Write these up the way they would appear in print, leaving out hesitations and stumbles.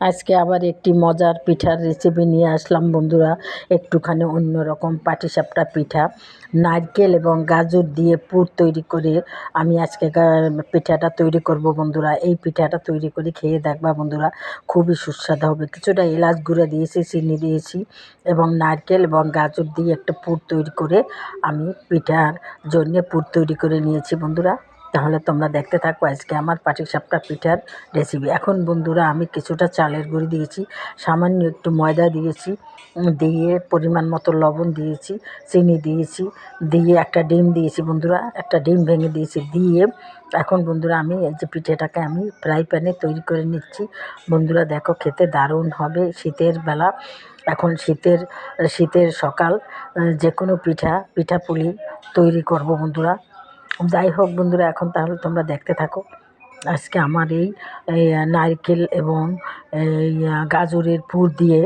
আজকে আবার একটি মজার পিঠার রেসিপি নিয়ে আসলাম বন্ধুরা। একটুখানি অন্যরকম পাটিসাপটা পিঠা, নারকেল এবং গাজর দিয়ে পুর তৈরি করে আমি আজকে পিঠাটা তৈরি করব বন্ধুরা। এই পিঠাটা তৈরি করে খেয়ে দেখবা বন্ধুরা, খুবই সুস্বাদু হবে। কিছুটা এলাচ গুঁড়ো দিয়েছি, চিনি দিয়েছি এবং নারকেল এবং গাজর দিয়ে একটা পুর তৈরি করে আমি পিঠার জন্যে পুর তৈরি করে নিয়েছি বন্ধুরা। তাহলে তোমরা দেখতে থাকো আজকে আমার পাটিসাপটা পিঠার রেসিপি। এখন বন্ধুরা আমি কিছুটা চালের গুঁড়ি দিয়েছি, সামান্য একটু ময়দা দিয়েছি, দিয়ে পরিমাণ মতো লবণ দিয়েছি, চিনি দিয়েছি, দিয়ে একটা ডিম দিয়েছি বন্ধুরা, একটা ডিম ভেঙে দিয়েছি। দিয়ে এখন বন্ধুরা আমি এই যে পিঠেটাকে আমি ফ্রাই প্যানে তৈরি করে নিচ্ছি বন্ধুরা। দেখো খেতে দারুণ হবে শীতের বেলা। এখন শীতের সকাল, যে কোনো পিঠাপুলি তৈরি করব বন্ধুরা। যাই হোক বন্ধুরা, এখন তাহলে তোমরা দেখতে থাকো আজকে আমার এই নারকেল এবং এই গাজরের পুর দিয়ে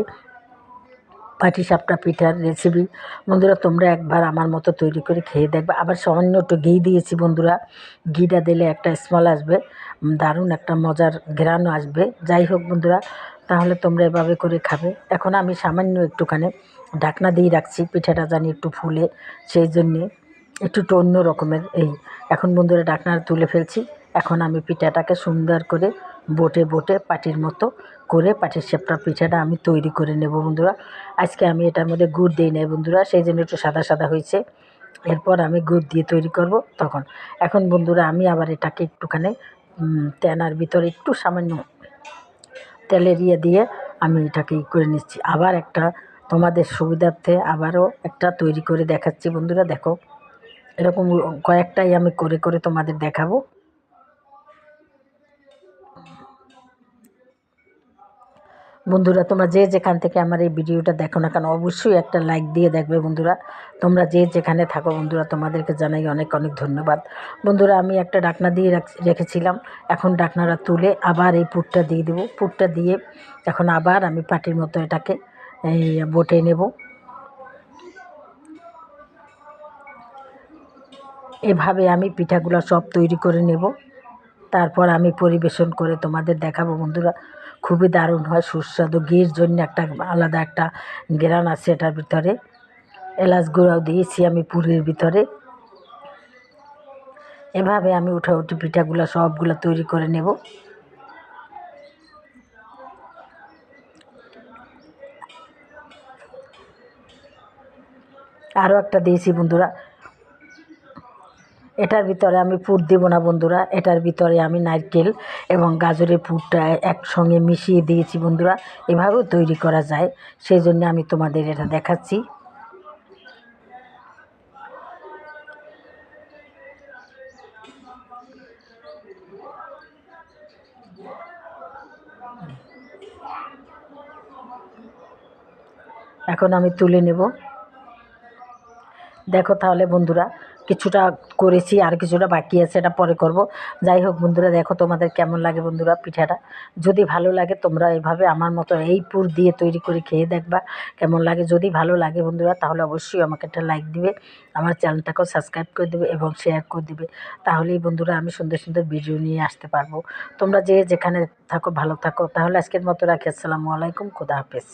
পাটিসাপটা পিঠার রেসিপি বন্ধুরা। তোমরা একবার আমার মতো তৈরি করে খেয়ে দেখবে। আবার সামান্য একটু ঘি দিয়েছি বন্ধুরা, ঘিটা দিলে একটা স্মেল আসবে, দারুণ একটা মজার ঘ্রাণও আসবে। যাই হোক বন্ধুরা, তাহলে তোমরা এভাবে করে খাবে। এখন আমি সামান্য একটুখানি ঢাকনা দিয়ে রাখছি, পিঠাটা জানি একটু ফুলে, সেই জন্যে একটু অন্য রকমের এখন বন্ধুরা ঢাকনাটা তুলে ফেলছি। এখন আমি পিঠাটাকে সুন্দর করে বটে পাটির মতো করে পাটিসাপটা পিঠাটা আমি তৈরি করে নেব বন্ধুরা। আজকে আমি এটার মধ্যে গুড় দিই নাই বন্ধুরা, সেই জন্য একটু সাদা সাদা হয়েছে। এরপর আমি গুড় দিয়ে তৈরি করব তখন। এখন বন্ধুরা আমি আবার এটাকে একটুখানি তেনার ভিতরে একটু সামান্য তেলের দিয়ে আমি এটাকে করে নিচ্ছি। আবার একটা তোমাদের সুবিধার্থে আবারও একটা তৈরি করে দেখাচ্ছি বন্ধুরা। দেখো এরকম কয়েকটাই আমি করে তোমাদের দেখাবো। বন্ধুরা তোমরা যে যেখান থেকে আমার এই ভিডিওটা দেখো না কেন, অবশ্যই একটা লাইক দিয়ে দেখবে বন্ধুরা। তোমরা যে যেখানে থাকো বন্ধুরা, তোমাদেরকে জানাই অনেক অনেক ধন্যবাদ বন্ধুরা। আমি একটা ঢাকনা দিয়ে রেখেছিলাম, এখন ঢাকনাটা তুলে আবার এই পুরটা দিয়ে দেবো। পুরটা দিয়ে এখন আবার আমি পাটির মতো এটাকে বটে নেব। এভাবে আমি পিঠাগুলো সব তৈরি করে নেব, তারপর আমি পরিবেশন করে তোমাদের দেখাবো বন্ধুরা। খুবই দারুণ হয়, সুস্বাদু। ঘির জন্য একটা আলাদা একটা ঘ্রাণ আছে এটার ভিতরে। এলাচ গুঁড়াও দিয়েছি আমি পুরের ভিতরে। এভাবে আমি উঠি পিঠাগুলো সবগুলো তৈরি করে নেব। আরও একটা দিয়েছি বন্ধুরা, এটার ভিতরে আমি পুর দেবো না বন্ধুরা, এটার ভিতরে আমি নারকেল এবং গাজরের পুরটা একসঙ্গে মিশিয়ে দিয়েছি বন্ধুরা। এভাবেও তৈরি করা যায়, সেই জন্য আমি তোমাদের এটা দেখাচ্ছি। এখন আমি তুলে নেব। দেখো তাহলে বন্ধুরা, কিছুটা করেছি আর কিছুটা বাকি আছে, এটা পরে করব। যাই হোক বন্ধুরা, দেখো তোমাদের কেমন লাগে বন্ধুরা পিঠাটা। যদি ভালো লাগে তোমরা এভাবে আমার মতো এই পুর দিয়ে তৈরি করে খেয়ে দেখবা কেমন লাগে। যদি ভালো লাগে বন্ধুরা, তাহলে অবশ্যই আমাকে একটা লাইক দিবে, আমার চ্যানেলটাকেও সাবস্ক্রাইব করে দেবে এবং শেয়ার করে দেবে। তাহলেই বন্ধুরা আমি সুন্দর সুন্দর ভিডিও নিয়ে আসতে পারবো। তোমরা যে যেখানে থাকো ভালো থাকো। তাহলে আজকের মতো রাখি। আসসালামু আলাইকুম, খুদা হাফেজ।